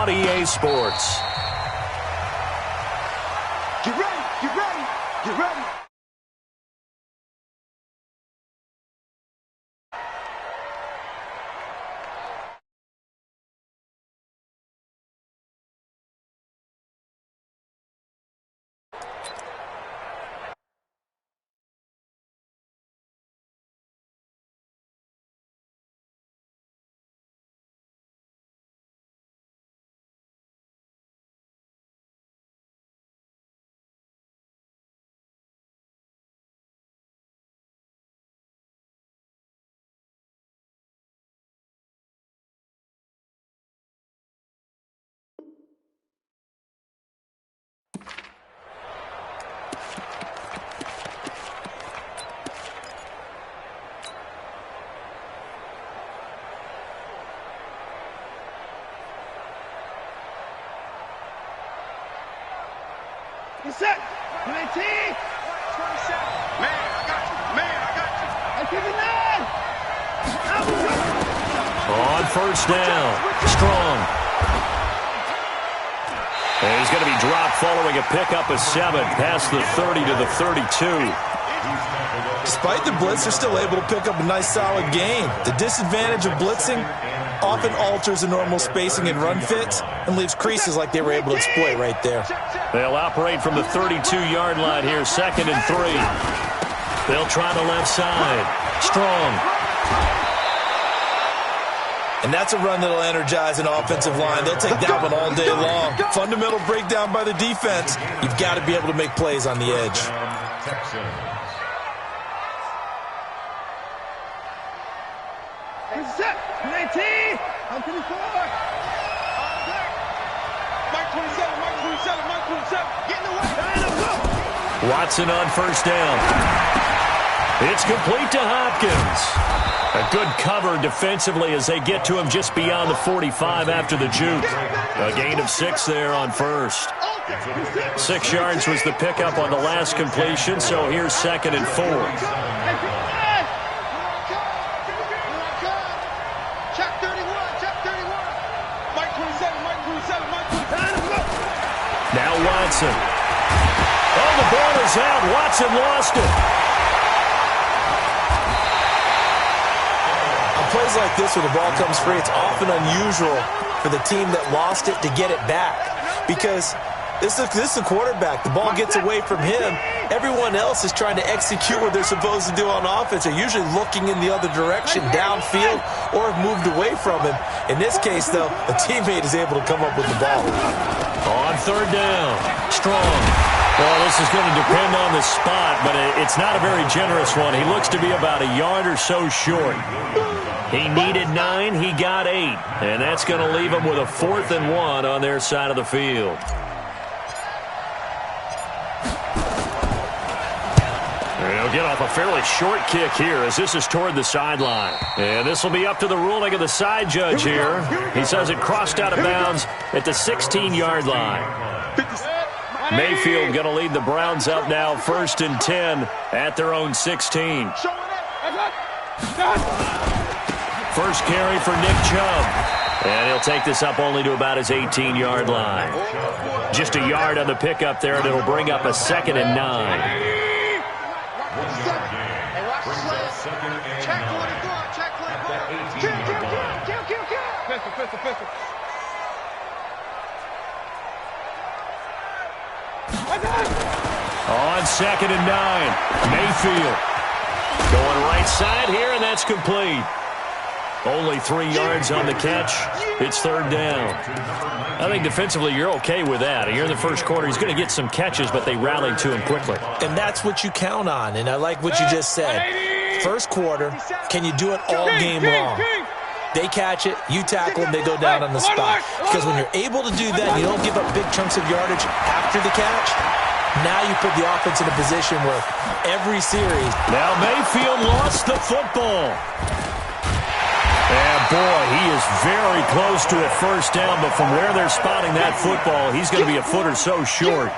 about EA Sports. Get ready, get ready, get ready. Get set. 19. 27. Man, I got you. Man, I got you. I give it 9. On first down, Strong. And he's going to be dropped following a pickup of 7 past the 30 to the 32. Despite the blitz, they're still able to pick up a nice solid gain. The disadvantage of blitzing often alters the normal spacing and run fits and leaves creases like they were able to exploit right there. They'll operate from the 32-yard line here, 2nd and 3. They'll try the left side. Strong. And that's a run that'll energize an offensive line. They'll take that one all day long. Fundamental breakdown by the defense. You've got to be able to make plays on the edge. Set. 19. I'm 24. Mike 27, Mike 27, Mike 27. Get in the way. Watson on first down. It's complete to Hopkins. A good cover defensively as they get to him just beyond the 45 after the juke. A gain of 6 there on first. 6 yards was the pickup on the last completion, so here's 2nd and 4. Check 31, check 31. Mike 27, Mike 27, Mike 27. Now Watson. Oh, the ball is out. Watson lost it. Plays like this when the ball comes free, it's often unusual for the team that lost it to get it back because this is the quarterback. The ball gets away from him. Everyone else is trying to execute what they're supposed to do on offense. They're usually looking in the other direction, downfield, or have moved away from him. In this case, though, a teammate is able to come up with the ball. On third down, Strong. Well, this is going to depend on the spot, but it's not a very generous one. He looks to be about a yard or so short. He needed 9, he got 8. And that's going to leave him with a 4th and 1 on their side of the field. They'll get off a fairly short kick here as this is toward the sideline. And this will be up to the ruling of the side judge here. He says it crossed out of bounds at the 16-yard line. Mayfield going to lead the Browns up now 1st and 10 at their own 16. First carry for Nick Chubb. And he'll take this up only to about his 18-yard line. Just a yard on the pickup there, and it'll bring up a 2nd and 9. On 2nd and 9, Mayfield going right side here, and that's complete. Only 3 yards on the catch. It's 3rd down. I think defensively you're okay with that. Here in the first quarter, he's going to get some catches, but they rallied to him quickly. And that's what you count on, and I like what you just said. First quarter, can you do it all game long? They catch it, you tackle them, they go down on the spot. Because when you're able to do that, you don't give up big chunks of yardage after the catch. Now you put the offense in a position where every series. Now Mayfield lost the football. And boy, he is very close to a first down, but from where they're spotting that football, he's going to be a foot or so short.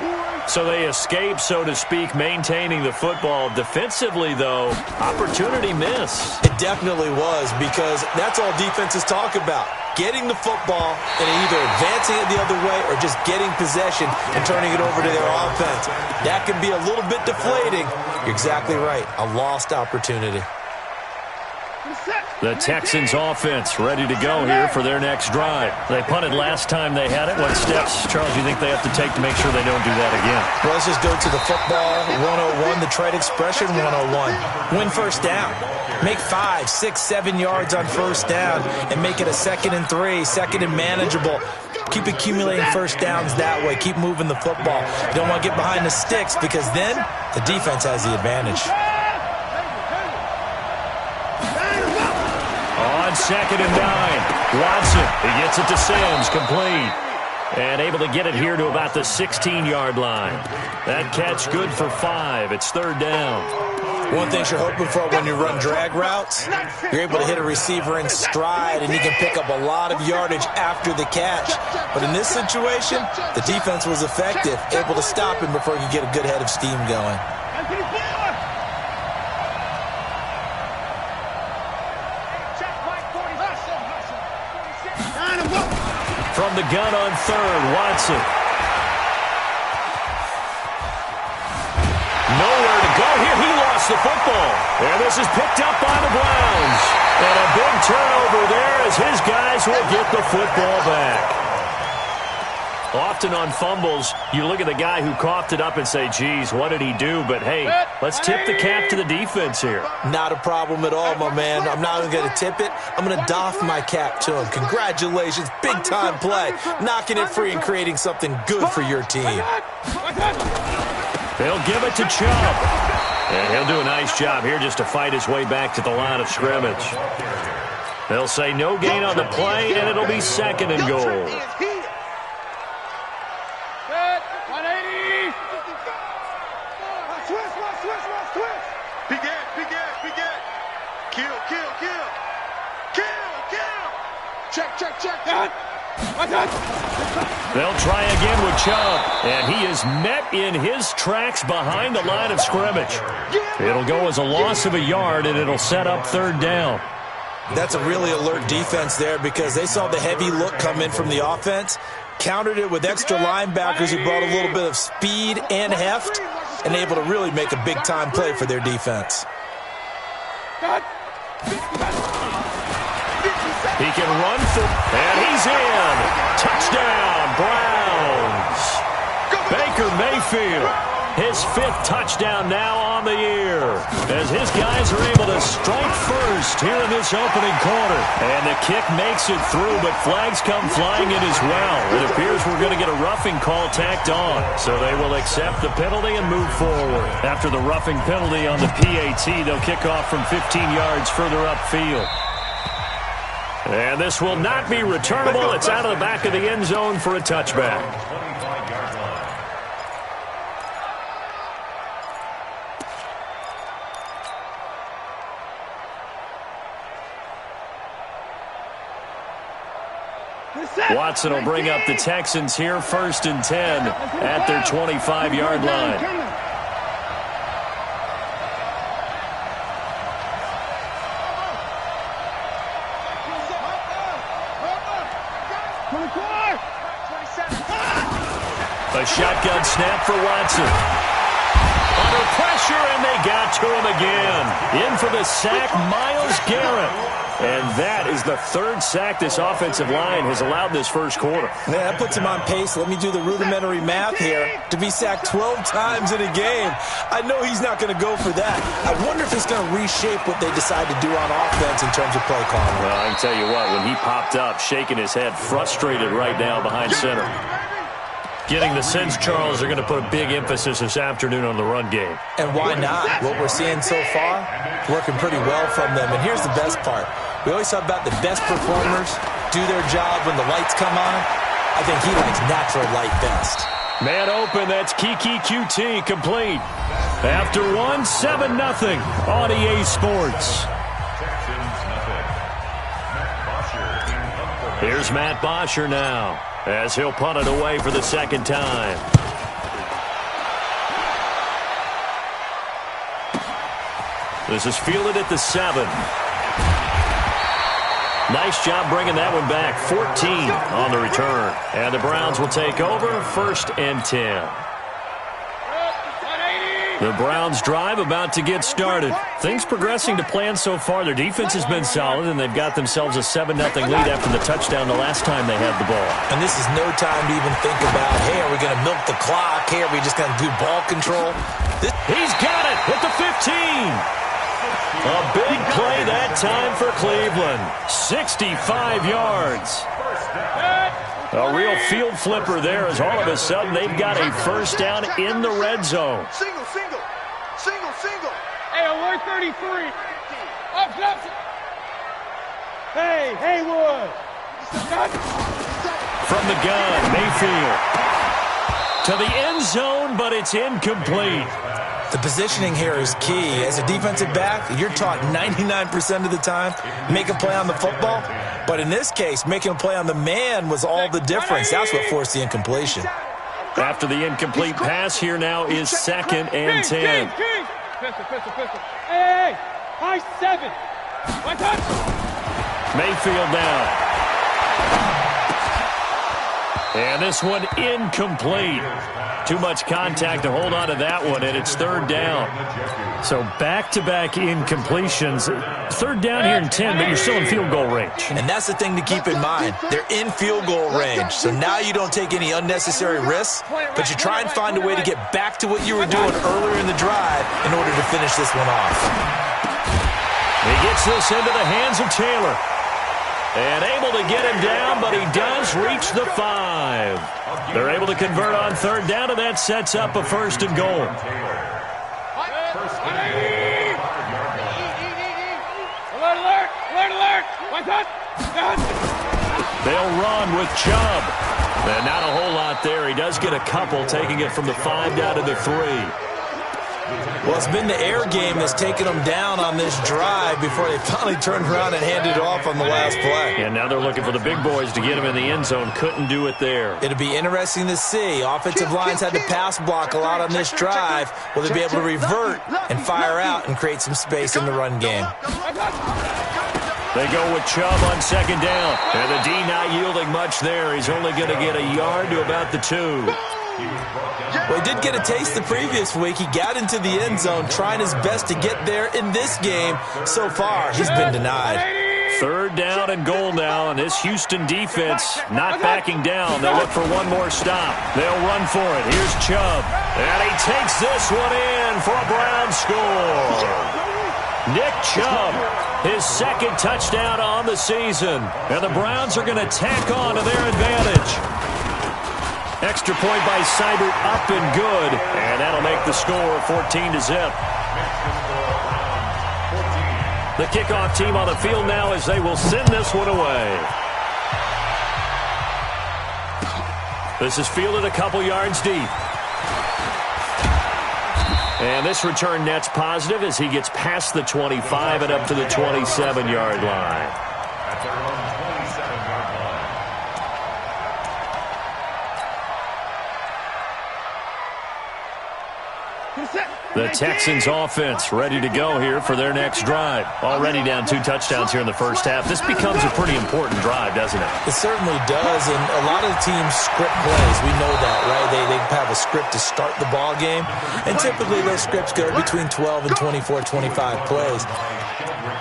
So they escape, so to speak, maintaining the football. Defensively, though, opportunity miss. It definitely was, because that's all defenses talk about. Getting the football and either advancing it the other way or just getting possession and turning it over to their offense. That can be a little bit deflating. You're exactly right. A lost opportunity. The Texans offense ready to go here for their next drive. They punted last time they had it. What steps, Charles, do you think they have to take to make sure they don't do that again? Well, let's just go to the football 101, the trade expression 101. Win first down. Make 5, 6, 7 yards on first down and make it a 2nd and 3, 2nd and manageable. Keep accumulating first downs that way. Keep moving the football. You don't want to get behind the sticks, because then the defense has the advantage. On 2nd and 9, Watson, he gets it to Sims, complete. And able to get it here to about the 16-yard line. That catch good for 5. It's 3rd down. One thing you're hoping for when you run drag routes, you're able to hit a receiver in stride, and he can pick up a lot of yardage after the catch. But in this situation, the defense was effective, able to stop him before he could get a good head of steam going. From the gun on 3rd, Watson. Nowhere to go here. He lost the football. And this is picked up by the Browns. And a big turnover there as his guys will get the football back. Often on fumbles, you look at the guy who coughed it up and say, geez, what did he do? But, hey, let's tip the cap to the defense here. Not a problem at all, my man. I'm not even going to tip it. I'm going to doff my cap to him. Congratulations. Big-time play. Knocking it free and creating something good for your team. They'll give it to Chubb. And he'll do a nice job here just to fight his way back to the line of scrimmage. They'll say no gain on the play, and it'll be 2nd and goal. They'll try again with Chubb, and he is met in his tracks behind the line of scrimmage. It'll go as a loss of a yard, and it'll set up 3rd down. That's a really alert defense there, because they saw the heavy look come in from the offense, countered it with extra linebackers who brought a little bit of speed and heft, and able to really make a big-time play for their defense. He can run for, and he's in. Touchdown, Browns. Baker Mayfield, his 5th touchdown now on the year, as his guys are able to strike first here in this opening quarter. And the kick makes it through, but flags come flying in as well. It appears we're going to get a roughing call tacked on, so they will accept the penalty and move forward. After the roughing penalty on the PAT, they'll kick off from 15 yards further upfield. And this will not be returnable. It's out of the back of the end zone for a touchback. Watson will bring up the Texans here, 1st and 10 at their 25-yard line. A shotgun snap for Watson. Under pressure, and they got to him again. In for the sack, Myles Garrett. And that is the 3rd sack this offensive line has allowed this first quarter. Yeah, that puts him on pace. Let me do the rudimentary math here. To be sacked 12 times in a game, I know he's not going to go for that. I wonder if it's going to reshape what they decide to do on offense in terms of play calling. Well, I can tell you what, when he popped up, shaking his head, frustrated right now behind center. Getting the sense, Charles, they're going to put a big emphasis this afternoon on the run game. And why not? What we're seeing so far, working pretty well from them. And here's the best part. We always talk about the best performers do their job when the lights come on. I think he likes natural light best. Man open, that's Kiki QT complete. After 7-0 on EA Sports. Here's Matt Bosher now, as he'll punt it away for the second time. This is fielded at the 7. Nice job bringing that one back. 14 on the return. And the Browns will take over, 1st and 10. The Browns drive about to get started. Things progressing to plan so far. Their defense has been solid, and they've got themselves a 7-0 lead after the touchdown the last time they had the ball. And this is no time to even think about, hey, are we going to milk the clock? Hey, are we just going to do ball control? He's got it at the 15. A big play that time for Cleveland. 65 yards. A real field flipper there as all of a sudden they've got a first down in the red zone. Single. Hey, alert 33. Up. Hey, Haywood. From the gun, Mayfield. To the end zone, but it's incomplete. The positioning here is key. As a defensive back, you're taught 99% of the time, make a play on the football. But in this case, making a play on the man was all the difference. That's what forced the incompletion. After the incomplete pass, here now is 2nd and 10. Pistol. Hey, high 7. One touch. Mayfield now. And this one incomplete. Too much contact to hold on to that one, and it's 3rd down. So back-to-back incompletions. 3rd down here in 10, but you're still in field goal range. And that's the thing to keep in mind. They're in field goal range. So now you don't take any unnecessary risks, but you try and find a way to get back to what you were doing earlier in the drive in order to finish this one off. He gets this into the hands of Taylor. And able to get him down, but he does reach the 5. They're able to convert on 3rd down, and that sets up a 1st and goal. Alert. One touch. They'll run with Chubb. And not a whole lot there. He does get a couple, taking it from the 5 down to the 3. Well, it's been the air game that's taken them down on this drive before they finally turned around and handed it off on the last play. And now they're looking for the big boys to get him in the end zone. Couldn't do it there. It'll be interesting to see. Offensive lines had to pass block a lot on this drive. Will they be able to revert and fire out and create some space in the run game? They go with Chubb on 2nd down. And the D not yielding much there. He's only going to get a yard to about the 2. Well, he did get a taste the previous week. He got into the end zone trying his best to get there in this game. So far, he's been denied. 3rd down and goal now, and this Houston defense not backing down. They'll look for one more stop. They'll run for it. Here's Chubb. And he takes this one in for a Brown score. Nick Chubb, his 2nd touchdown on the season. And the Browns are going to tack on to their advantage. Extra point by Seibert, up and good. And that'll make the score 14-0. The kickoff team on the field now as they will send this one away. This is fielded a couple yards deep. And this return net's positive as he gets past the 25 and up to the 27-yard line. The Texans offense ready to go here for their next drive. Already down 2 touchdowns here in the first half. This becomes a pretty important drive, doesn't it? It certainly does, and a lot of the teams script plays. We know that, right? They have a script to start the ball game, and typically those scripts go between 12 and 24, 25 plays.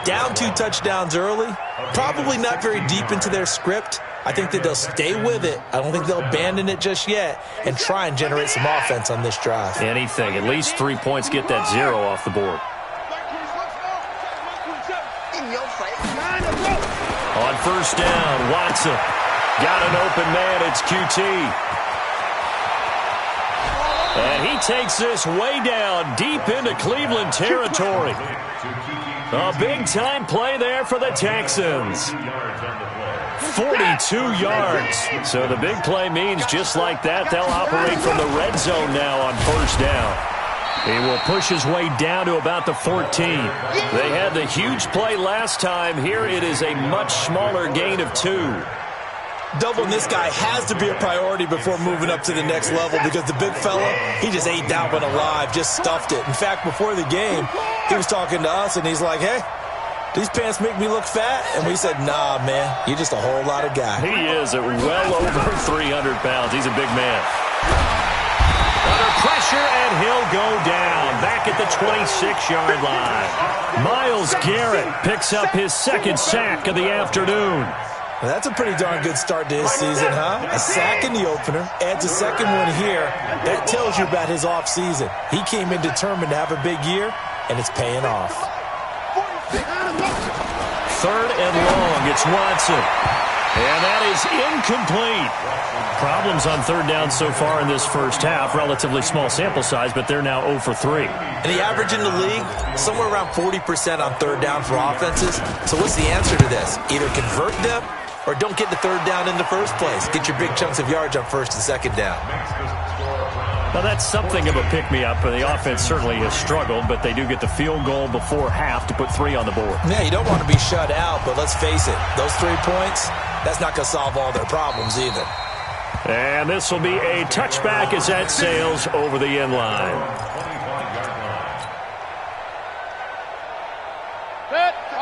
Down 2 touchdowns early, probably not very deep into their script. I think that they'll stay with it. I don't think they'll abandon it just yet and try and generate some offense on this drive. Anything. At least 3 points, get that 0 off the board. On 1st down, Watson got an open man. It's QT. And he takes this way down deep into Cleveland territory. A big-time play there for the Texans. 42 yards. So the big play means just like that, they'll operate from the red zone now on 1st down. He will push his way down to about the 14. They had the huge play last time. Here it is a much smaller gain of 2. Doubling this guy has to be a priority before moving up to the next level because the big fella, he just ate that one alive, just stuffed it. In fact, before the game, he was talking to us, and he's like, hey, these pants make me look fat? And we said, nah, man, you're just a whole lot of guy. He is at well over 300 pounds. He's a big man. Under pressure, and he'll go down. Back at the 26-yard line. Myles Garrett picks up his second sack of the afternoon. Well, that's a pretty darn good start to his season, huh? A sack in the opener, adds a second one here. That tells you about his offseason. He came in determined to have a big year, and it's paying off. 3rd and long. It's Watson. And that is incomplete. Problems on 3rd down so far in this first half. Relatively small sample size, but they're now 0 for 3. And the average in the league, somewhere around 40% on 3rd down for offenses. So what's the answer to this? Either convert them or don't get the 3rd down in the first place. Get your big chunks of yards on 1st and 2nd down. Well, that's something of a pick-me-up, and the offense certainly has struggled, but they do get the field goal before half to put 3 on the board. Yeah, you don't want to be shut out, but let's face it, those 3 points, that's not going to solve all their problems either. And this will be a touchback as that sails over the end line.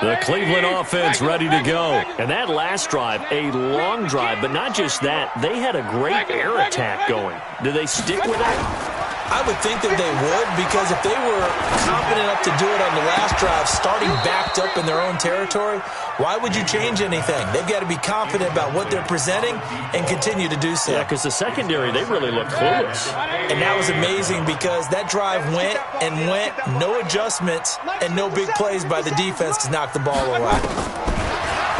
The Cleveland offense ready to go. And that last drive, a long drive, but not just that. They had a great air attack going. Do they stick with that? I would think that they would, because if they were confident enough to do it on the last drive, starting backed up in their own territory, why would you change anything? They've got to be confident about what they're presenting and continue to do so. Yeah, because the secondary, they really looked clueless. And that was amazing because that drive went and went, no adjustments, and no big plays by the defense to knock the ball away.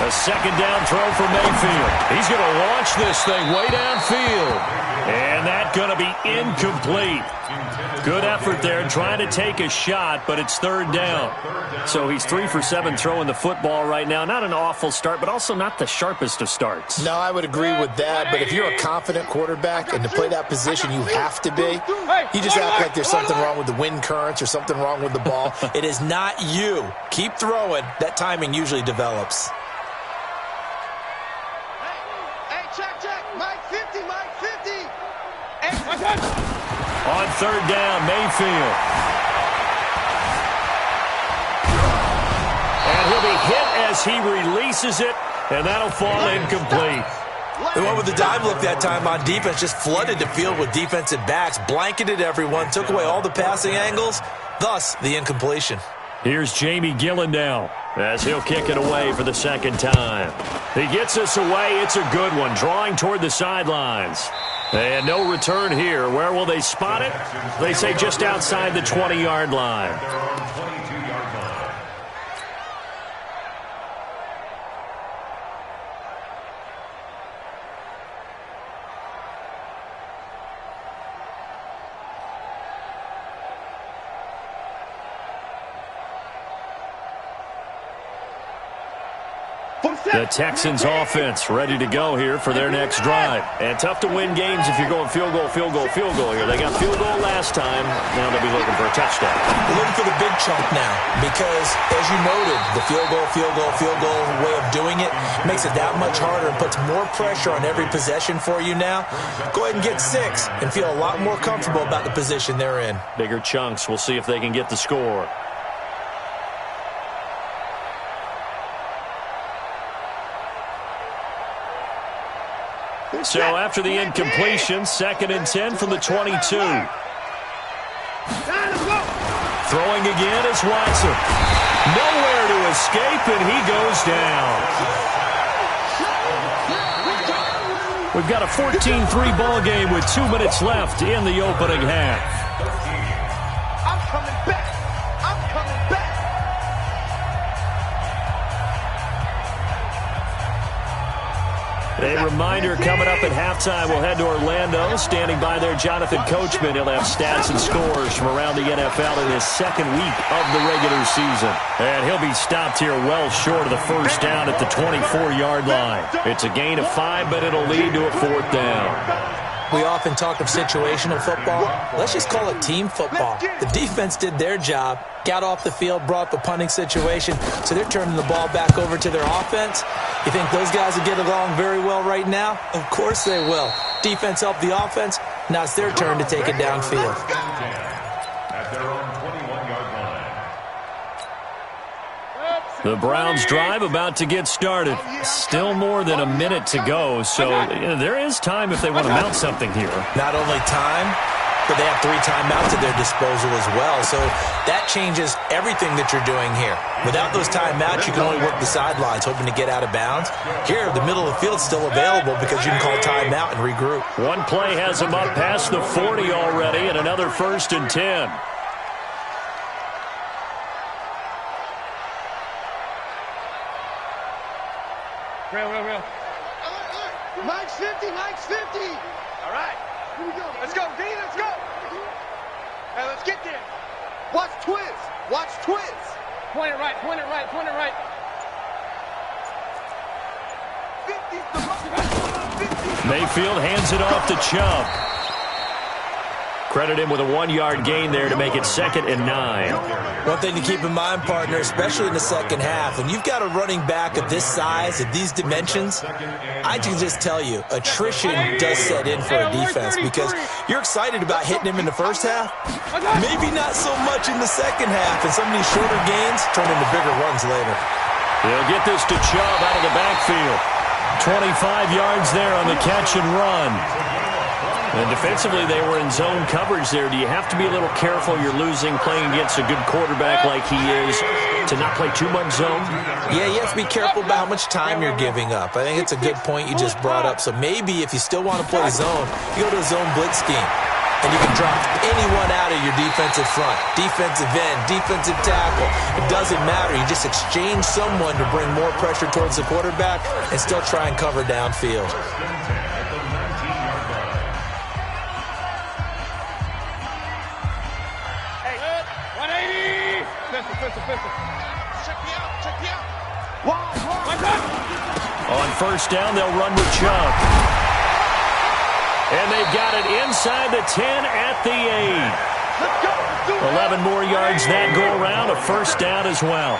A 2nd down throw for Mayfield. He's going to launch this thing way downfield. And that's going to be incomplete. Good effort there trying to take a shot, but it's 3rd down. So he's 3 for 7 throwing the football right now. Not an awful start, but also not the sharpest of starts. No, I would agree with that. But if you're a confident quarterback and to play that position you have to be, you just act like there's something wrong with the wind currents or something wrong with the ball. It is not you. Keep throwing. That timing usually develops. On 3rd down, Mayfield. And he'll be hit as he releases it, and that'll fall incomplete. The one with the dive look that time on defense just flooded the field with defensive backs, blanketed everyone, took away all the passing angles, thus the incompletion. Here's Jamie Gillen now as he'll kick it away for the 2nd time. He gets us away. It's a good one, drawing toward the sidelines. And no return here. Where will they spot it? They say just outside the 20-yard line. The Texans offense ready to go here for their next drive. And tough to win games if you're going field goal, field goal, field goal here. They got field goal last time. Now they'll be looking for a touchdown. They're looking for the big chunk now because, as you noted, the field goal way of doing it makes it that much harder and puts more pressure on every possession for you now. Go ahead and get 6 and feel a lot more comfortable about the position they're in. Bigger chunks. We'll see if they can get the score. So after the incompletion, 2nd and 10 from the 22. Throwing again is Watson. Nowhere to escape, and he goes down. We've got a 14-3 ball game with 2 minutes left in the opening half. I'm coming back. I'm coming back. A reminder coming up at halftime, we'll head to Orlando. Standing by there, Jonathan Coachman. He'll have stats and scores from around the NFL in his 2nd week of the regular season. And he'll be stopped here well short of the 1st down at the 24-yard line. It's a gain of 5, but it'll lead to a 4th down. We often talk of situational football. Let's just call it team football. The defense did their job, got off the field, brought up a punting situation, so they're turning the ball back over to their offense. You think those guys will get along very well right now? Of course they will. Defense helped the offense. Now it's their turn to take it downfield. The Browns drive about to get started. Still more than a minute to go, so there is time if they want to mount something here. Not only time, but they have 3 timeouts at their disposal as well, so that changes everything that you're doing here. Without those timeouts, you can only work the sidelines, hoping to get out of bounds. Here, the middle of the field's still available because you can call timeout and regroup. One play has them up past the 40 already, and another 1st and 10. Real. Mike's 50, Mike's 50. All right. Here we go. Let's go, D, let's go. Hey, let's get there. Watch twins. Watch twins. Point it right. 50's the most. 50's Mayfield hands it off to Chubb. Credit him with a 1-yard gain there to make it 2nd and 9. One thing to keep in mind, partner, especially in the second half, when you've got a running back of this size, of these dimensions, I can just tell you, attrition does set in for a defense because you're excited about hitting him in the first half, maybe not so much in the second half, and some of these shorter gains turn into bigger runs later. They'll get this to Chubb out of the backfield. 25 yards there on the catch and run. And defensively, they were in zone coverage there. Do you have to be a little careful? You're losing playing against a good quarterback like he is to not play too much zone? Yeah, you have to be careful about how much time you're giving up. I think it's a good point you just brought up. So maybe if you still want to play zone, you go to a zone blitz scheme. And you can drop anyone out of your defensive front, defensive end, defensive tackle. It doesn't matter. You just exchange someone to bring more pressure towards the quarterback and still try and cover downfield. Check me out. On 1st down, they'll run with Chubb. And they've got it inside the 10 at the 8. 11 more yards that go around, a 1st down as well.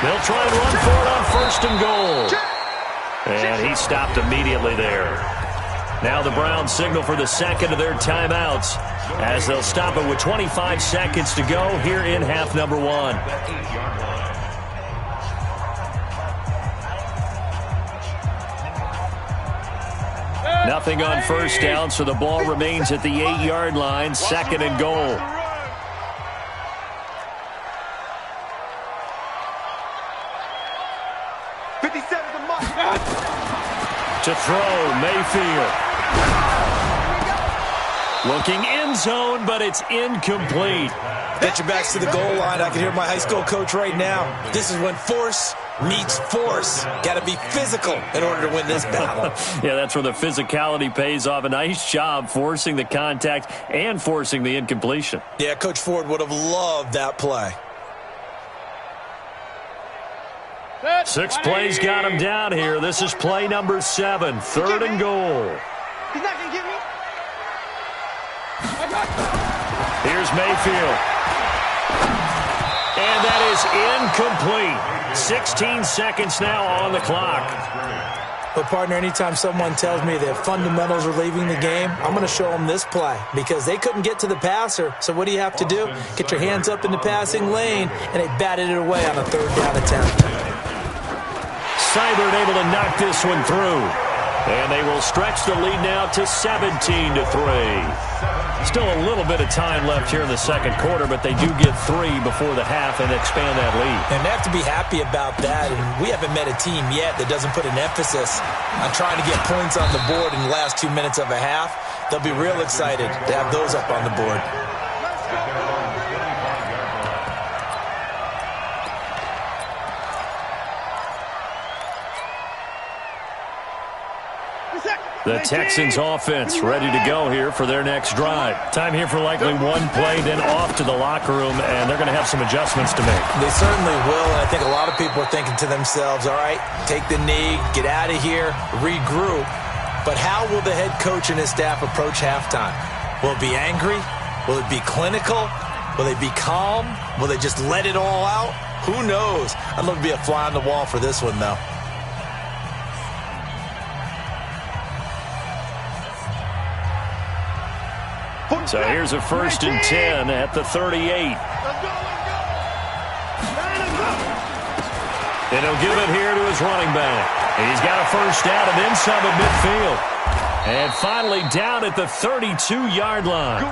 They'll try and run for it on 1st and goal. And he stopped immediately there. Now the Browns signal for the 2nd of their timeouts as they'll stop it with 25 seconds to go here in half number 1. Nothing on 1st down, so the ball remains at the 8-yard line, 2nd and goal. To throw, Mayfield. Looking end zone, but it's incomplete. Get your backs to the goal line. I can hear my high school coach right now. This is when force meets force. Got to be physical in order to win this battle. Yeah, that's where the physicality pays off. A nice job forcing the contact and forcing the incompletion. Yeah, Coach Ford would have loved that play. 6 plays got him down here. This is play number 7, 3rd and goal. He's not going to get me. Here's Mayfield. And that is incomplete. 16 seconds now on the clock. But, partner, anytime someone tells me that fundamentals are leaving the game, I'm going to show them this play because they couldn't get to the passer. So what do you have to do? Get your hands up in the passing lane, and they batted it away on a 3rd down attempt. Seibert able to knock this one through. And they will stretch the lead now to 17-3. Still a little bit of time left here in the 2nd quarter, but they do get 3 before the half and expand that lead. And they have to be happy about that. And we haven't met a team yet that doesn't put an emphasis on trying to get points on the board in the last 2 minutes of a half. They'll be real excited to have those up on the board. The Texans offense ready to go here for their next drive. Time here for likely one play, then off to the locker room, and they're going to have some adjustments to make. They certainly will, and I think a lot of people are thinking to themselves, all right, take the knee, get out of here, regroup. But how will the head coach and his staff approach halftime? Will it be angry? Will it be clinical? Will they be calm? Will they just let it all out? Who knows? I'd love to be a fly on the wall for this one, though. So here's a 1st and 10 at the 38. And he'll give it here to his running back. He's got a first down and then some at midfield. And finally down at the 32-yard line.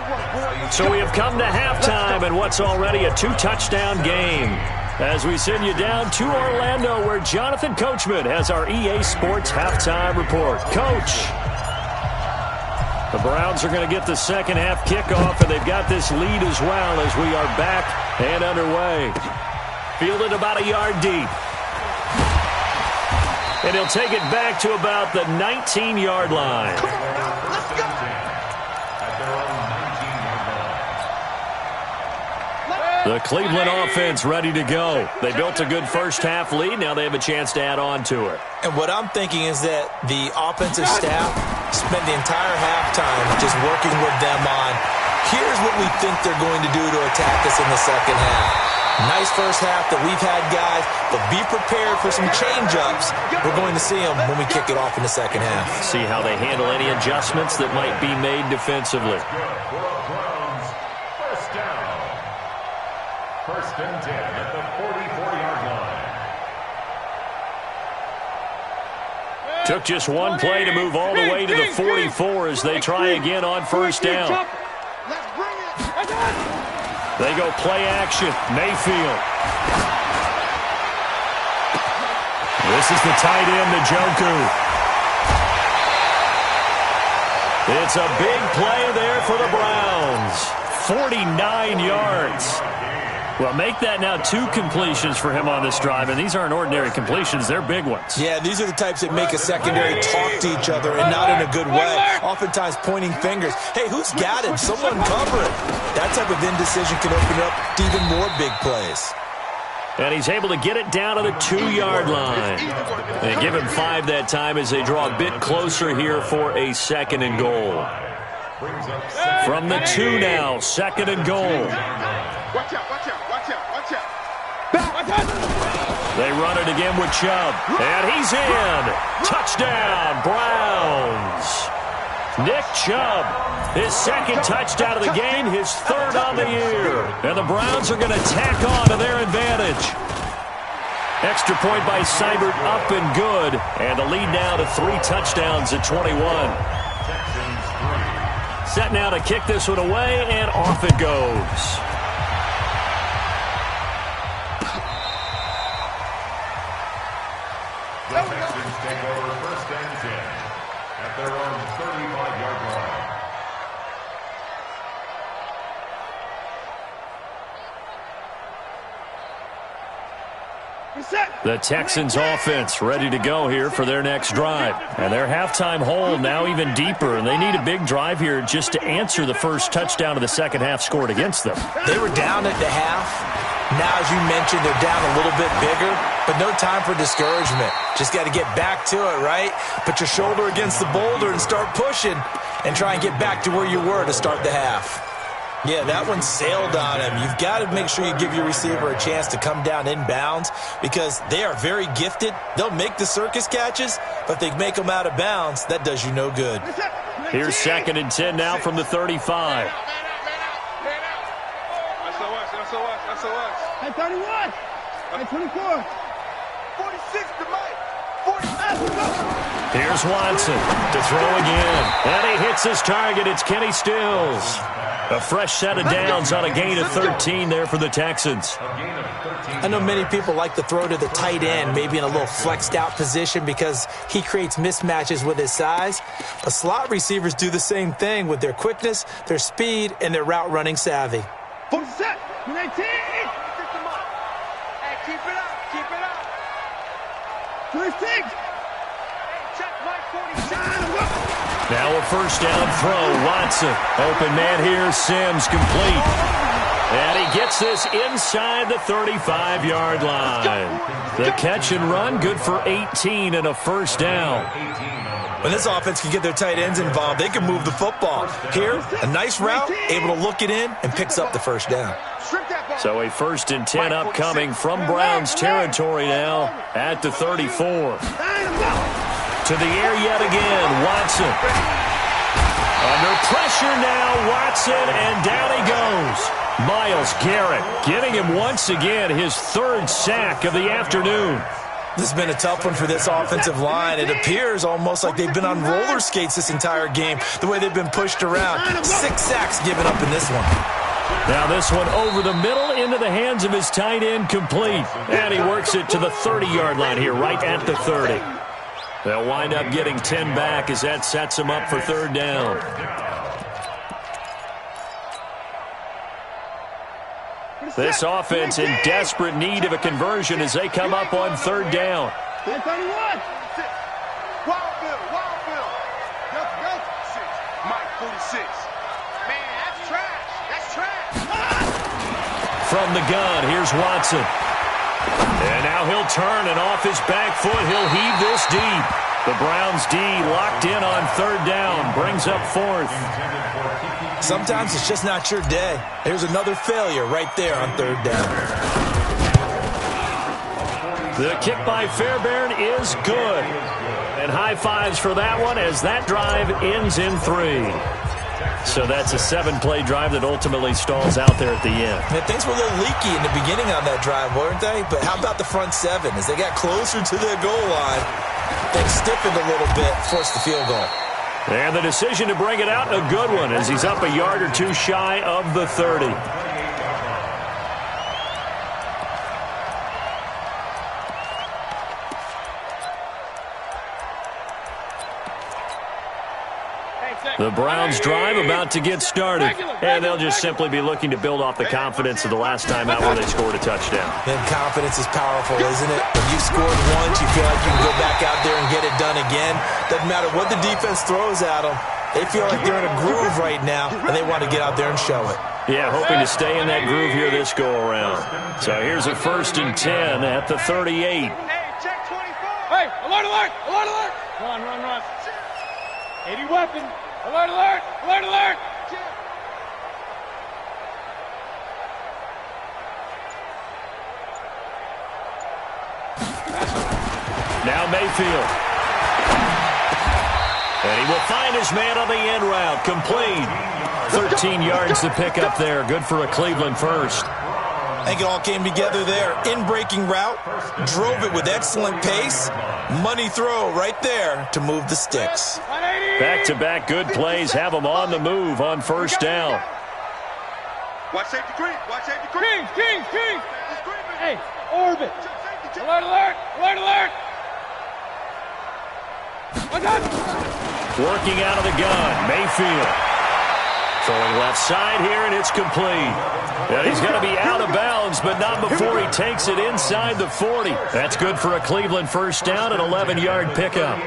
So we have come to halftime in what's already a 2-touchdown game. As we send you down to Orlando, where Jonathan Coachman has our EA Sports halftime report. Coach. The Browns are going to get the second half kickoff, and they've got this lead as well as we are back and underway. Fielded about a yard deep. And he'll take it back to about the 19-yard line. Come on now, let's go. The Cleveland offense ready to go. They built a good first half lead. Now they have a chance to add on to it. And what I'm thinking is that the offensive staff spent the entire halftime just working with them on, here's what we think they're going to do to attack us in the second half. Nice first half that we've had, guys, but be prepared for some change-ups. We're going to see them when we kick it off in the second half. See how they handle any adjustments that might be made defensively. First and 10 at the 44-yard line. Took just one play to move all the way to the 44 as they try again on first down. Let's bring it. They go play action. Mayfield. This is the tight end, Njoku. It's a big play there for the Browns. 49 yards. Well, make that now 2 completions for him on this drive, and these aren't ordinary completions. They're big ones. Yeah, these are the types that make a secondary talk to each other and not in a good way. Oftentimes pointing fingers. Hey, who's got him? Someone cover it. That type of indecision can open up to even more big plays. And he's able to get it down to the 2-yard line. They give him 5 that time as they draw a bit closer here for a 2nd and goal. From the 2 now, 2nd and goal. Watch out, watch out, watch out, watch out. They run it again with Chubb. And he's in. Touchdown, Browns. Nick Chubb, his 2nd touchdown of the game, his 3rd on the year. And the Browns are going to tack on to their advantage. Extra point by Seibert, up and good. And the lead now to 3 touchdowns at 21. Set now to kick this one away, and off it goes. The Texans take over 1st and 10 at their own 35-yard line. The Texans offense ready to go here for their next drive. And their halftime hole now even deeper, and they need a big drive here just to answer the first touchdown of the second half scored against them. They were down at the half. Now, as you mentioned, they're down a little bit bigger, but no time for discouragement. Just got to get back to it, right? Put your shoulder against the boulder and start pushing and try and get back to where you were to start the half. Yeah, that one sailed on him. You've got to make sure you give your receiver a chance to come down inbounds because they are very gifted. They'll make the circus catches, but if they make them out of bounds, that does you no good. Here's 2nd and 10 now from the 35. At 31. At 24. 46 to Mike. 45. Here's Watson to throw again. And he hits his target. It's Kenny Stills. A fresh set of downs on a gain of 13 there for the Texans. I know many people like to throw to the tight end, maybe in a little flexed out position because he creates mismatches with his size. But slot receivers do the same thing with their quickness, their speed, and their route running savvy. 47. 19. Hey, keep it up, keep it up. 26. Hey, check Mike 47. Now a first down throw. Watson. Open man here. Sims complete. And he gets this inside the 35-yard line. The catch and run good for 18 and a first down. When this offense can get their tight ends involved, they can move the football. Here, a nice route, able to look it in, and picks up the first down. So a 1st and 10 upcoming from Browns territory now at the 34. To the air yet again, Watson. Under pressure now, Watson, and down he goes. Myles Garrett getting him once again his 3rd sack of the afternoon. This has been a tough one for this offensive line. It appears almost like they've been on roller skates this entire game, the way they've been pushed around. 6 sacks given up in this one. Now this one over the middle into the hands of his tight end, complete. And he works it to the 30-yard line here, right at the 30. They'll wind up getting 10 back as that sets him up for 3rd down. This offense in desperate need of a conversion as they come up on 3rd down. Wild Bill. Go. 6. Mike, 46. Man, that's trash. That's trash. From the gun, here's Watson. And now he'll turn, and off his back foot, he'll heave this deep. The Browns D locked in on 3rd down, brings up 4th. Sometimes it's just not your day. There's another failure right there on 3rd down. The kick by Fairbairn is good. And high fives for that one as that drive ends in 3. So that's a 7-play drive that ultimately stalls out there at the end. Yeah, things were a little leaky in the beginning on that drive, weren't they? But how about the front 7? As they got closer to the goal line, things stiffened a little bit, forced the field goal. And the decision to bring it out, a good one, as he's up a yard or 2 shy of the 30. The Browns drive about to get started, and they'll just simply be looking to build off the confidence of the last time out where they scored a touchdown. And confidence is powerful, isn't it? When you've scored once, you feel like you can go back out there and get it done again. Doesn't matter what the defense throws at them. They feel like they're in a groove right now, and they want to get out there and show it. Yeah, hoping to stay in that groove here this go-around. So here's a 1st and 10 at the 38. Hey, check 24. Hey, alert, alert, alert, alert. Run. 80 weapon. Alert, alert, alert, alert. Now Mayfield. And he will find his man on the end route. Complete. 13 yards to pick up there. Good for a Cleveland first. I think it all came together there. In-breaking route, drove it with excellent pace. Money throw right there to move the sticks. Back-to-back good plays have them on the move on 1st down. Watch safety green. Watch safety green. King. Hey, orbit. Alert, alert, alert, alert. Working out of the gun, Mayfield. Throwing left side here, and it's complete. And he's going to be out of bounds, but not before he takes it inside the 40. That's good for a Cleveland first down, an 11-yard pickup.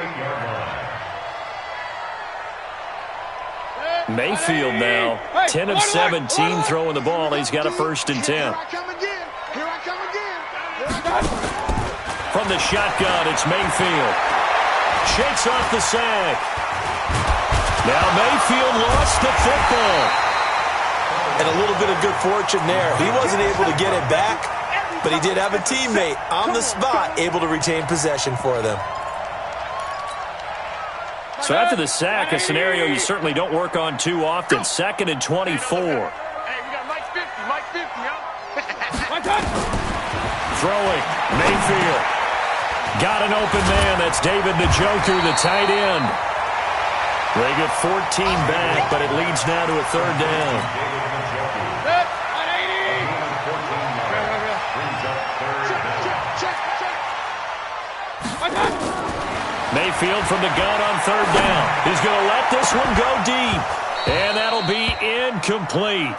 Mayfield now, 10 of 17 throwing the ball. He's got a 1st and 10. Here I come again. From the shotgun, it's Mayfield. Shakes off the sack. Now Mayfield lost the football. And a little bit of good fortune there. He wasn't able to get it back, but he did have a teammate on the spot able to retain possession for them. So after the sack, a scenario you certainly don't work on too often. 2nd and 24. Hey, we got Mike 50, huh? Throwing, Mayfield. Got an open man. That's David Njoku, the tight end. They get 14 back, but it leads now to a 3rd down. Mayfield from the gun on 3rd down. He's going to let this one go deep. And that'll be incomplete.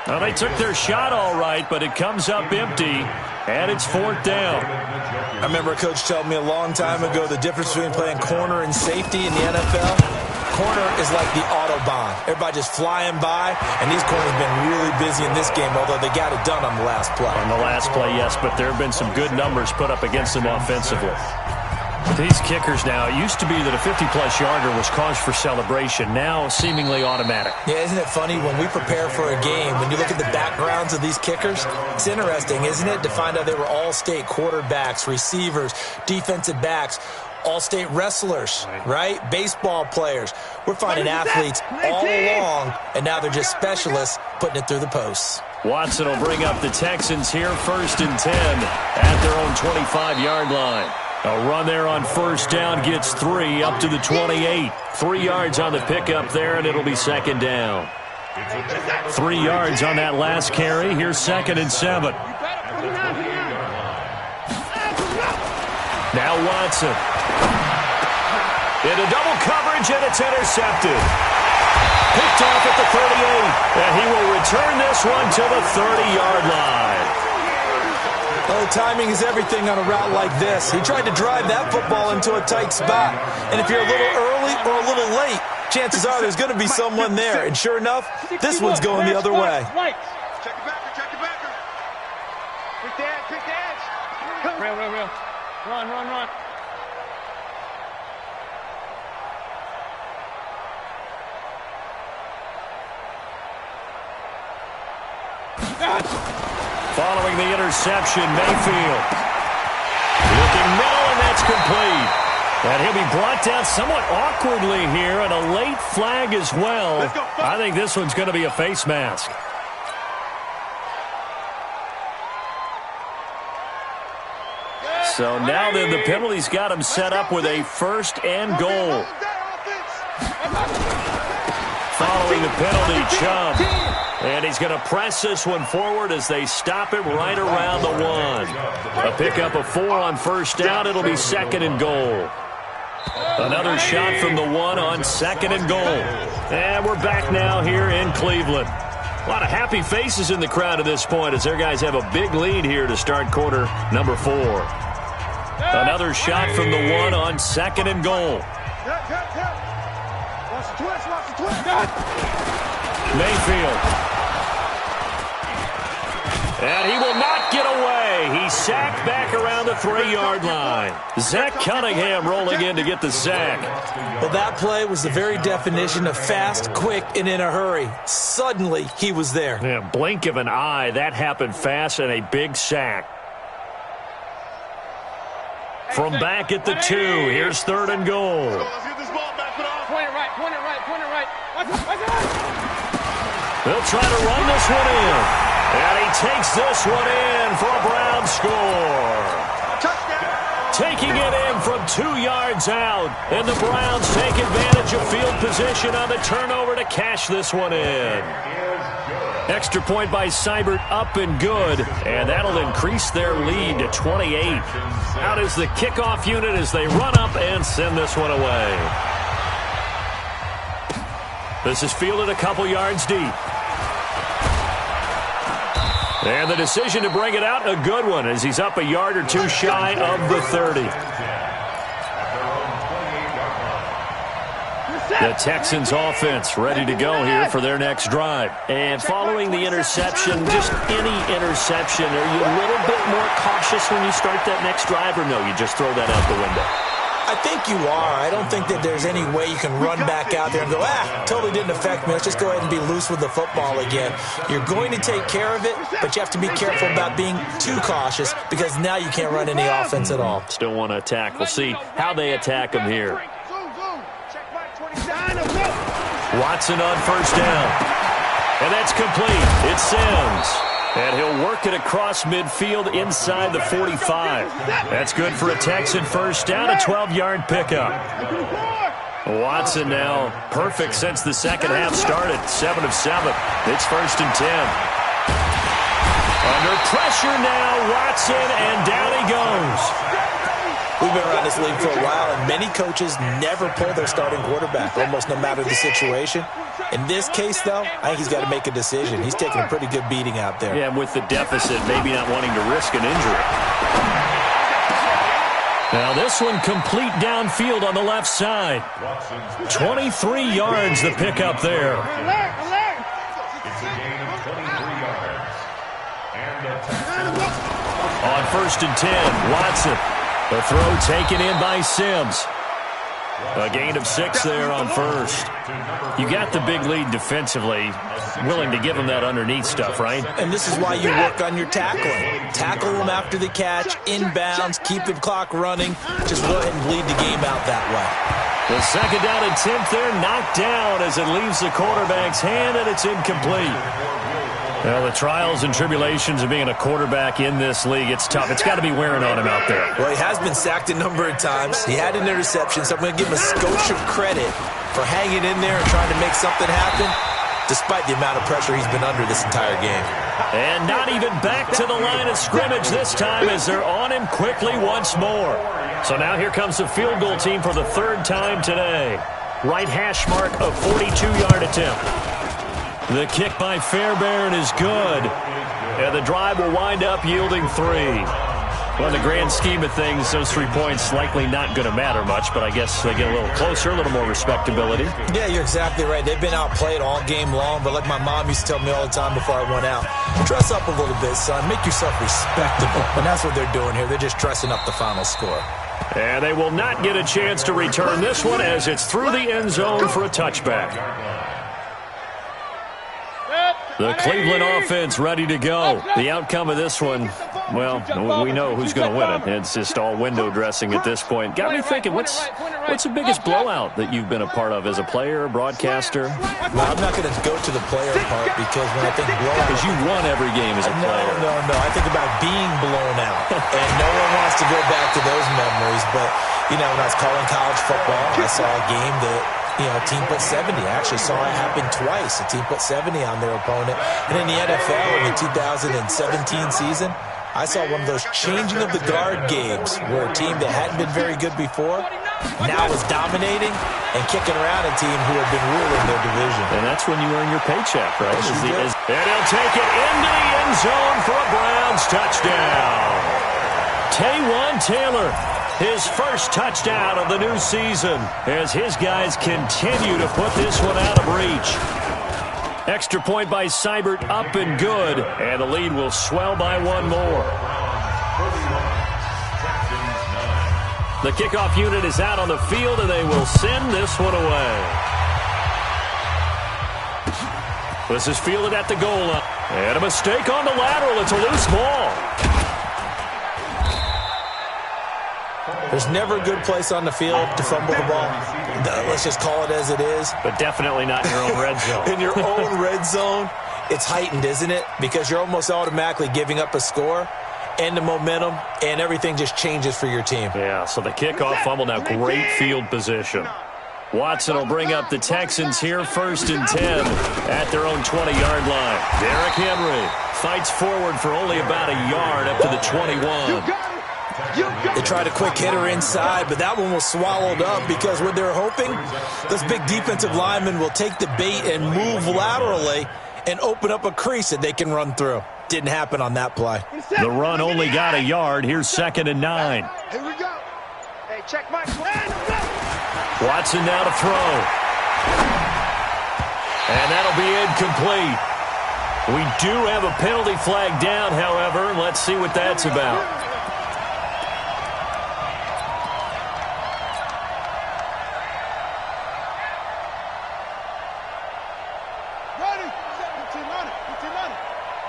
Now, they took their shot all right, but it comes up empty, and it's 4th down. I remember a coach telling me a long time ago the difference between playing corner and safety in the NFL. Corner is like the Autobahn. Everybody just flying by, and these corners have been really busy in this game, although they got it done on the last play. On the last play, yes, but there have been some good numbers put up against them offensively. These kickers now, it used to be that a 50-plus yarder was cause for celebration. Now, seemingly automatic. Yeah, isn't it funny when we prepare for a game, when you look at the backgrounds of these kickers, it's interesting, isn't it, to find out they were all-state quarterbacks, receivers, defensive backs, all-state wrestlers, right? Baseball players. We're finding athletes all along, and now they're just specialists putting it through the posts. Watson will bring up the Texans here, 1st and 10 at their own 25-yard line. A run there on 1st down gets 3 up to the 28. 3 yards on the pickup there, and it'll be 2nd down. 3 yards on that last carry. Here's 2nd and 7. Now Watson. Into double coverage, and it's intercepted. Picked off at the 38, and he will return this one to the 30-yard line. Oh, timing is everything on a route like this. He tried to drive that football into a tight spot. And if you're a little early or a little late, chances are there's going to be someone there. And sure enough, this one's going the other way. Check it back, check it back. Quick dance. Real. Run. Following the interception, Mayfield. Looking middle, and that's complete. And he'll be brought down somewhat awkwardly here, and a late flag as well. I think this one's going to be a face mask. So now then, the penalty's got him set up with a 1st and goal. Following the penalty, Chubb. And he's going to press this one forward as they stop him right around the 1. A pickup of 4 on 1st down. It'll be 2nd and goal. Another shot from the 1 on 2nd and goal. And we're back now here in Cleveland. A lot of happy faces in the crowd at this point as their guys have a big lead here to start quarter number 4. Another shot from the 1 on 2nd and goal. Mayfield. And he will not get away. He's sacked back around the 3-yard line. Zach Cunningham rolling in to get the sack. Well, that play was the very definition of fast, quick, and in a hurry. Suddenly, he was there. Yeah, blink of an eye. That happened fast and a big sack. From back at the 2, here's 3rd and goal. Point it right. They'll try to run this one in. And he takes this one in for a Brown score. Touchdown. Taking it in from 2 yards out. And the Browns take advantage of field position on the turnover to cash this one in. Extra point by Seibert, up and good. And that'll increase their lead to 28. Out is the kickoff unit as they run up and send this one away. This is fielded a couple yards deep. And the decision to bring it out, a good one, as he's up a yard or 2 shy of the 30. The Texans offense ready to go here for their next drive. And following the interception, just any interception, are you a little bit more cautious when you start that next drive, or no, you just throw that out the window? I think you are. I don't think that there's any way you can run back out there and go, totally didn't affect me. Let's just go ahead and be loose with the football again. You're going to take care of it, but you have to be careful about being too cautious because now you can't run any offense at all. Still want to attack. We'll see how they attack him here. Watson on 1st down. And that's complete. It's Sims. And he'll work it across midfield inside the 45. That's good for a Texan 1st down, a 12-yard pickup. Watson now perfect since the second half started. 7 of 7. It's 1st and 10. Under pressure now, Watson, and down he goes. We've been around this league for a while, and many coaches never pull their starting quarterback, almost no matter the situation. In this case, though, I think he's got to make a decision. He's taking a pretty good beating out there. Yeah, and with the deficit, maybe not wanting to risk an injury. Now this one complete downfield on the left side. 23 yards the pickup there. It's a gain of 23 yards. And On 1st and 10, Watson. The throw taken in by Sims. A gain of 6 there on first. You got the big lead defensively, willing to give them that underneath stuff, right? And this is why you work on your tackling. Tackle them after the catch, inbounds, keep the clock running. Just go ahead and bleed the game out that way. The second down attempt there knocked down as it leaves the quarterback's hand, and it's incomplete. Well, the trials and tribulations of being a quarterback in this league, it's tough. It's got to be wearing on him out there. Well, he has been sacked a number of times. He had an interception, so I'm going to give him a skosh of credit for hanging in there and trying to make something happen, despite the amount of pressure he's been under this entire game. And not even back to the line of scrimmage this time as they're on him quickly once more. So now here comes the field goal team for the 3rd time today. Right hash mark, a 42-yard attempt. The kick by Fairbairn is good. And the drive will wind up yielding 3. Well, in the grand scheme of things, those 3 points likely not going to matter much, but I guess they get a little closer, a little more respectability. Yeah, you're exactly right. They've been outplayed all game long, but like my mom used to tell me all the time before I went out, dress up a little bit, son. Make yourself respectable. And that's what they're doing here. They're just dressing up the final score. And they will not get a chance to return this one as it's through the end zone for a touchback. The Cleveland offense ready to go. The outcome of this one, well, we know who's going to win it. It's just all window dressing at this point. Got me thinking, what's the biggest blowout that you've been a part of as a player, broadcaster? Well, I'm not going to go to the player part because when I think blowout... Because you won every game as a player. No. I think about being blown out. And no one wants to go back to those memories. But, you know, when I was calling college football, I saw a game that... a team put 70. I actually saw it happen twice. A team put 70 on their opponent. And in the NFL in the 2017 season, I saw one of those changing of the guard games where a team that hadn't been very good before now is dominating and kicking around a team who had been ruling their division. And that's when you earn your paycheck, right? And he'll take it into the end zone for a Browns touchdown. Taywan Taylor. His first touchdown of the new season as his guys continue to put this one out of reach. Extra point by Seibert up and good, and the lead will swell by 1 more. The kickoff unit is out on the field, and they will send this one away. This is fielded at the goal line. And a mistake on the lateral. It's a loose ball. There's never a good place on the field to fumble the ball. Let's just call it as it is. But definitely not in your own red zone. In your own red zone, it's heightened, isn't it? Because you're almost automatically giving up a score and the momentum, and everything just changes for your team. Yeah, so the kickoff fumble now, great field position. Watson will bring up the Texans here, 1st and 10 at their own 20-yard line. Derrick Henry fights forward for only about a yard up to the 21. They tried a quick hitter inside, but that one was swallowed up because what they're hoping, those big defensive linemen will take the bait and move laterally and open up a crease that they can run through. Didn't happen on that play. The run only got a yard. Here's 2nd and 9. Here we go. Hey, check my... Watson now to throw. And that'll be incomplete. We do have a penalty flag down, however. Let's see what that's about.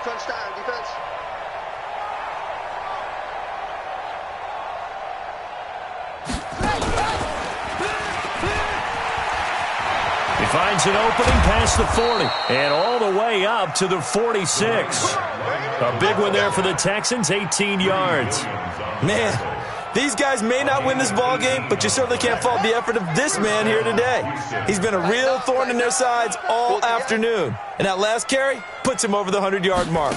Touchdown, defense. He finds an opening past the 40 and all the way up to the 46. A big one there for the Texans, 18 yards. Man, these guys may not win this ball game, but you certainly can't fault the effort of this man here today. He's been a real thorn in their sides all afternoon. And that last carry puts him over the 100-yard mark.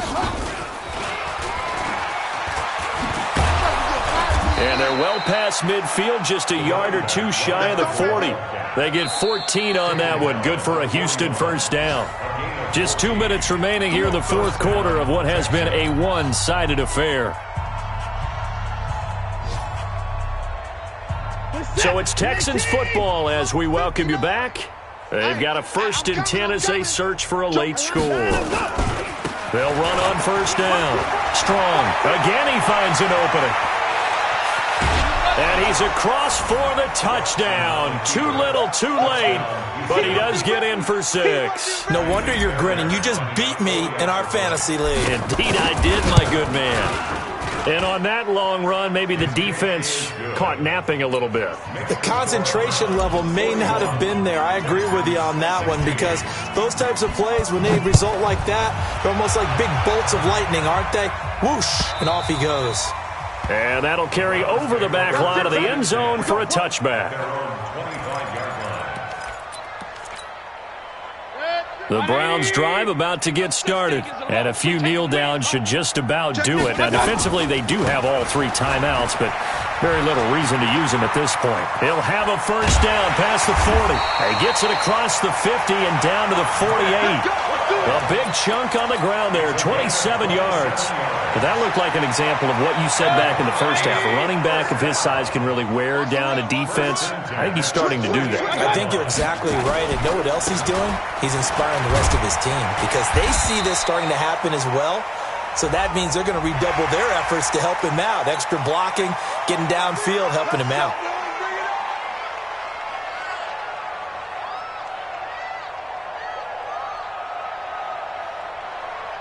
And they're well past midfield, just a yard or two shy of the 40. They get 14 on that one. Good for a Houston first down. Just 2 minutes remaining here in the 4th quarter of what has been a one-sided affair. So it's Texans football as we welcome you back. They've got a 1st and 10 as they search for a late score. They'll run on 1st down. Strong. Again he finds an opening. And he's across for the touchdown. Too little, too late, but he does get in for 6. No wonder you're grinning. You just beat me in our fantasy league. Indeed I did, my good man. And on that long run, maybe the defense caught napping a little bit. The concentration level may not have been there. I agree with you on that one, because those types of plays, when they result like that, they're almost like big bolts of lightning, aren't they? Whoosh, and off he goes. And that'll carry over the back line of the end zone for a touchback. The Browns drive about to get started. And a few kneel downs should just about do it. Now, defensively, they do have all 3 timeouts, but very little reason to use them at this point. He'll have a first down past the 40. He gets it across the 50 and down to the 48. A big chunk on the ground there, 27 yards. But that looked like an example of what you said back in the first half. A running back of his size can really wear down a defense. I think he's starting to do that. I think you're exactly right. And know what else he's doing? He's inspiring the rest of his team, because they see this starting to happen as well. So that means they're going to redouble their efforts to help him out. Extra blocking, getting downfield, helping him out.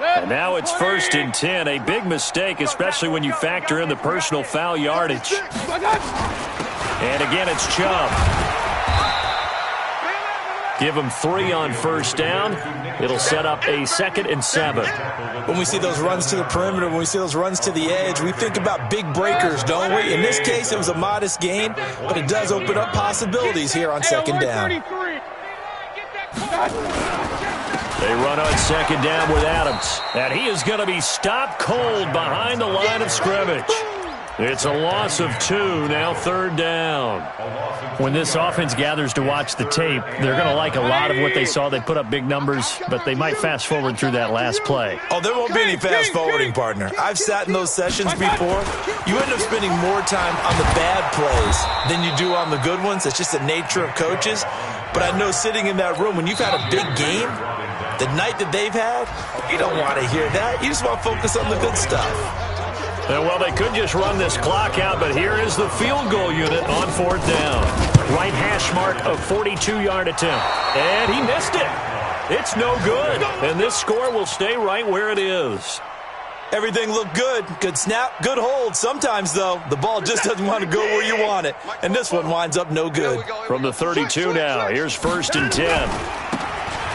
And now it's 1st and 10. A big mistake, especially when you factor in the personal foul yardage. And again, it's Chubb. Give him 3 on first down. It'll set up a 2nd and 7. When we see those runs to the perimeter, when we see those runs to the edge, we think about big breakers, don't we? In this case, it was a modest gain, but it does open up possibilities here on 2nd down. They run on 2nd down with Adams. And he is going to be stopped cold behind the line of scrimmage. It's a loss of 2, now 3rd down. When this offense gathers to watch the tape, they're going to like a lot of what they saw. They put up big numbers, but they might fast forward through that last play. Oh, there won't be any fast forwarding, partner. I've sat in those sessions before. You end up spending more time on the bad plays than you do on the good ones. It's just the nature of coaches. But I know sitting in that room, when you've had a big game, the night that they've had, you don't want to hear that. You just want to focus on the good stuff. And well, they could just run this clock out, but here is the field goal unit on 4th down. Right hash mark of 42-yard attempt. And he missed it. It's no good. And this score will stay right where it is. Everything looked good. Good snap, good hold. Sometimes, though, the ball just doesn't want to go where you want it. And this one winds up no good. From the 32 now, here's 1st and 10.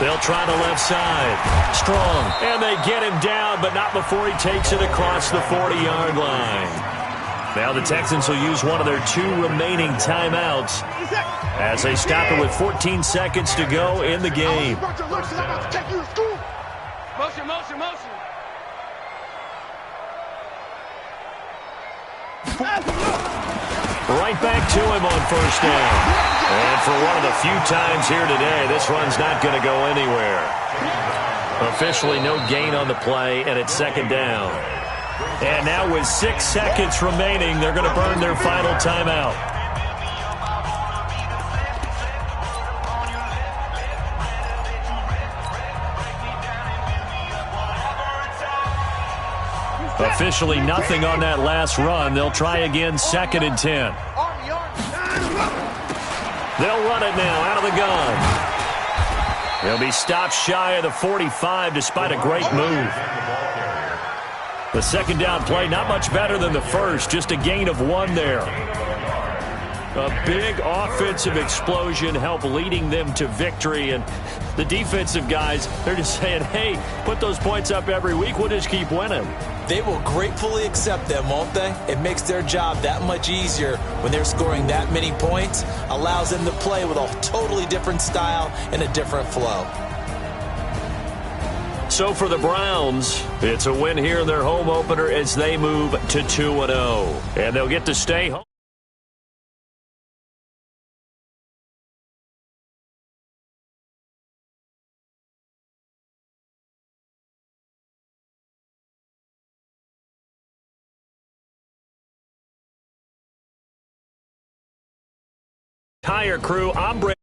They'll try the left side. Strong. And they get him down, but not before he takes it across the 40-yard line. Now the Texans will use one of their 2 remaining timeouts as they stop it with 14 seconds to go in the game. Motion, motion, motion. Right back to him on 1st down. And for one of the few times here today, this run's not going to go anywhere. Officially no gain on the play, and it's 2nd down. And now with 6 seconds remaining, they're going to burn their final timeout. Officially nothing on that last run. They'll try again, 2nd and 10. They'll run it now out of the gun. They'll be stopped shy of the 45 despite a great move. The 2nd down play, not much better than the first, just a gain of 1 there. A big offensive explosion helped leading them to victory, and the defensive guys, they're just saying, hey, put those points up every week, we'll just keep winning. They will gratefully accept them, won't they? It makes their job that much easier when they're scoring that many points. Allows them to play with a totally different style and a different flow. So for the Browns, it's a win here in their home opener as they move to 2-0. And they'll get to stay home. Entire crew, I'm Brady.